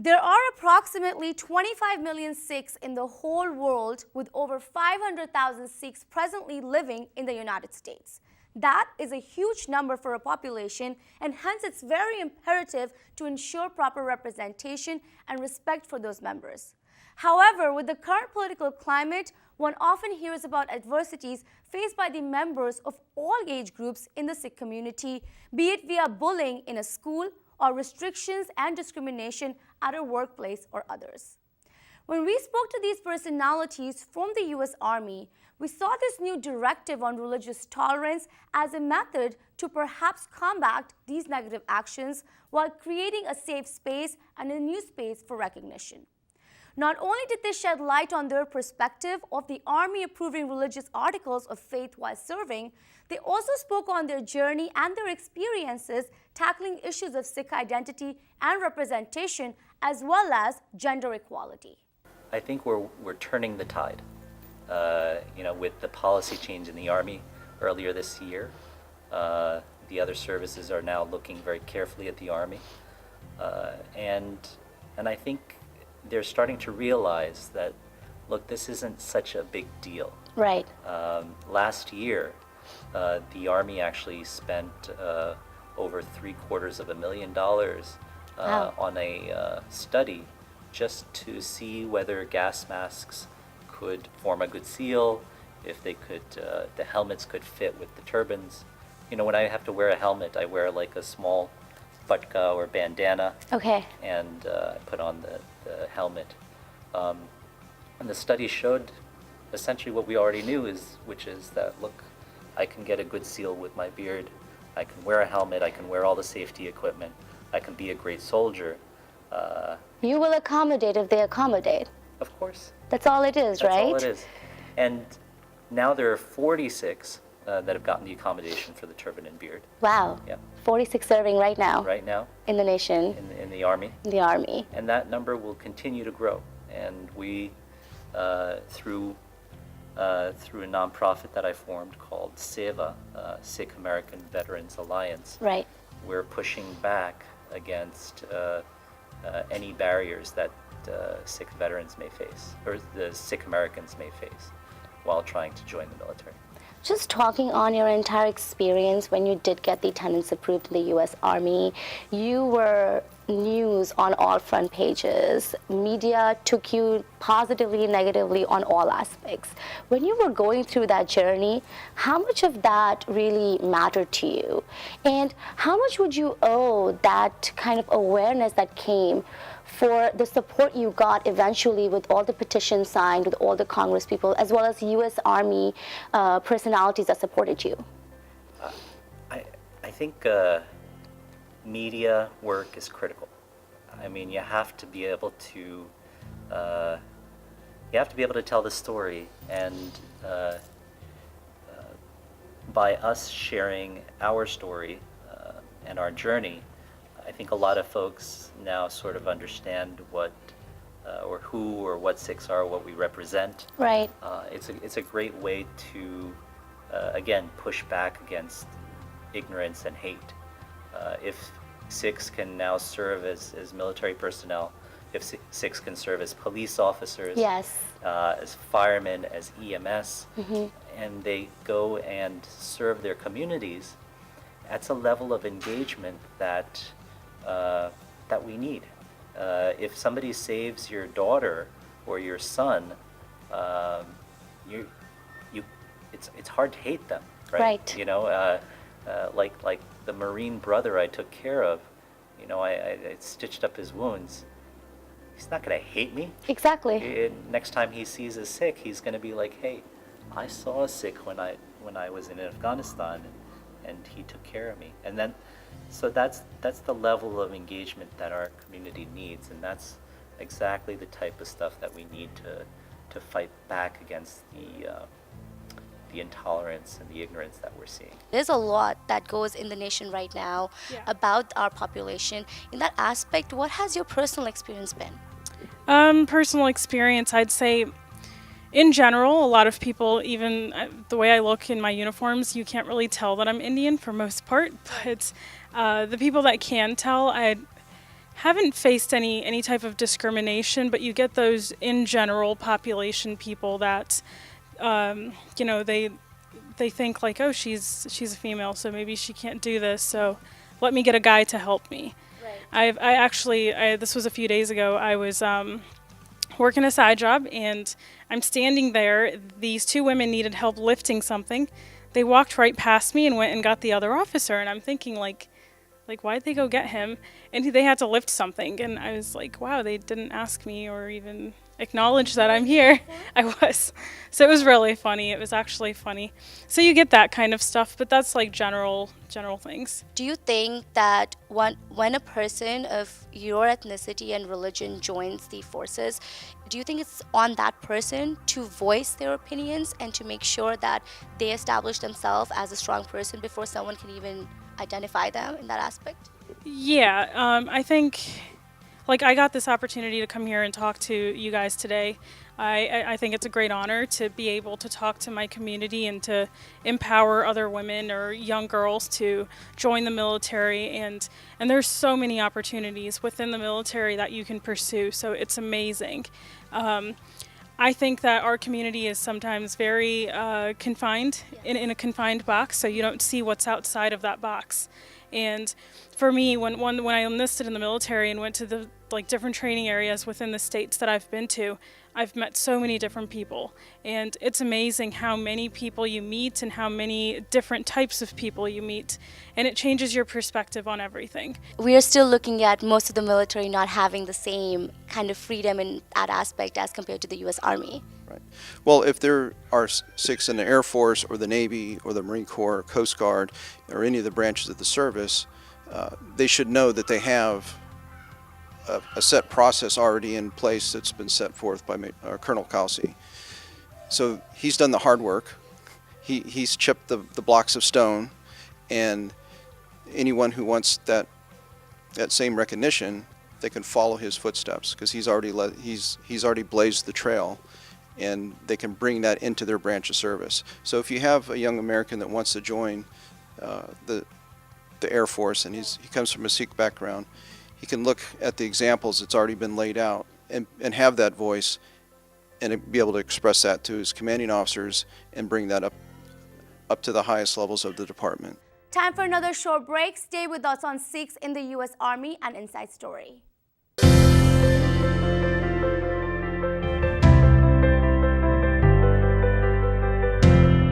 There are approximately 25 million Sikhs in the whole world, with over 500,000 Sikhs presently living in the United States. That is a huge number for a population, and hence it's very imperative to ensure proper representation and respect for those members. However, with the current political climate, one often hears about adversities faced by the members of all age groups in the Sikh community, be it via bullying in a school or restrictions and discrimination at a workplace or others. When we spoke to these personalities from the US Army, we saw this new directive on religious tolerance as a method to perhaps combat these negative actions while creating a safe space and a new space for recognition. Not only did they shed light on their perspective of the Army approving religious articles of faith while serving, they also spoke on their journey and their experiences tackling issues of Sikh identity and representation, as well as gender equality. I think we're turning the tide. With the policy change in the Army earlier this year, the other services are now looking very carefully at the Army, and I think they're starting to realize that, look, this isn't such a big deal. Right. Last year, the Army actually spent over $750,000 Wow. on a study just to see whether gas masks could form a good seal, if they could, the helmets could fit with the turbans. When I have to wear a helmet, I wear like a small patka or bandana. Okay. And I put on the helmet. And the study showed essentially what we already knew, which is that, look, I can get a good seal with my beard, I can wear a helmet, I can wear all the safety equipment, I can be a great soldier. You will accommodate if they accommodate. Of course. That's all it is, That's right? all it is. And now there are 46 that have gotten the accommodation for the turban and beard. Wow. Yeah. 46 serving right now. Right now. In the nation. In the Army. In the Army. And that number will continue to grow. And we, through a nonprofit that I formed called SEVA, Sikh American Veterans Alliance, Right. we're pushing back against any barriers that Sikh veterans may face, or the Sikh Americans may face, while trying to join the military. Just talking on your entire experience when you did get the attendance approved in the US Army, you were news on all front pages. Media took you positively and negatively on all aspects. When you were going through that journey, how much of that really mattered to you? And how much would you owe that kind of awareness that came for the support you got eventually with all the petitions signed, with all the Congress people, as well as US Army personalities that supported you? I think media work is critical. I mean, you have to be able to tell the story, and by us sharing our story and our journey, I think a lot of folks now sort of understand what or who or what Sikhs are, what we represent. Right. It's a great way to again push back against ignorance and hate. If Sikhs can now serve as military personnel, if Sikhs can serve as police officers, Yes. As firemen, as EMS, Mm-hmm. and they go and serve their communities, that's a level of engagement that we need. If somebody saves your daughter or your son, it's hard to hate them, right? Right. Like the Marine brother I took care of, I stitched up his wounds. He's not going to hate me. Exactly. Next time he sees a Sikh, he's going to be like, hey, I saw a Sikh when I was in Afghanistan, and he took care of me. And then, so that's the level of engagement that our community needs, and that's exactly the type of stuff that we need to fight back against the intolerance and the ignorance that we're seeing. There's a lot that goes in the nation right now about our population. In that aspect, what has your personal experience been? Personal experience, I'd say, in general, a lot of people, even the way I look in my uniforms, you can't really tell that I'm Indian for most part, but the people that can tell, haven't faced any type of discrimination, but you get those in general population people that you know, they think like, oh, she's a female, so maybe she can't do this, so let me get a guy to help me. Right. I actually, this was a few days ago, I was working a side job, and I'm standing there. These two women needed help lifting something. They walked right past me and went and got the other officer, and I'm thinking like why'd they go get him? And they had to lift something, and I was like, wow, they didn't ask me or even acknowledge that I'm here. I was. So it was really funny. It was actually funny. So you get that kind of stuff, but that's like general things. Do you think that when a person of your ethnicity and religion joins the forces, do you think it's on that person to voice their opinions and to make sure that they establish themselves as a strong person before someone can even identify them in that aspect? Yeah, I think, like, I got this opportunity to come here and talk to you guys today. I think it's a great honor to be able to talk to my community and to empower other women or young girls to join the military. And there's so many opportunities within the military that you can pursue, so it's amazing. I think that our community is sometimes very confined, in a confined box, so you don't see what's outside of that box. And for me, when I enlisted in the military and went to the different training areas within the states that I've been to, I've met so many different people, and it's amazing how many people you meet and how many different types of people you meet, and it changes your perspective on everything. We are still looking at most of the military not having the same kind of freedom in that aspect as compared to the U.S. Army. Right. Well, if there are Sikhs in the Air Force or the Navy or the Marine Corps, or Coast Guard, or any of the branches of the service, they should know that they have a set process already in place that's been set forth by Colonel Kalsi. So he's done the hard work. He's chipped the blocks of stone, and anyone who wants that same recognition, they can follow his footsteps because he's already blazed the trail, and they can bring that into their branch of service. So if you have a young American that wants to join the Air Force and he comes from a Sikh background, he can look at the examples that's already been laid out and have that voice and be able to express that to his commanding officers and bring that up to the highest levels of the department. Time for another short break. Stay with us on Sikhs in the U.S. Army and Inside Story.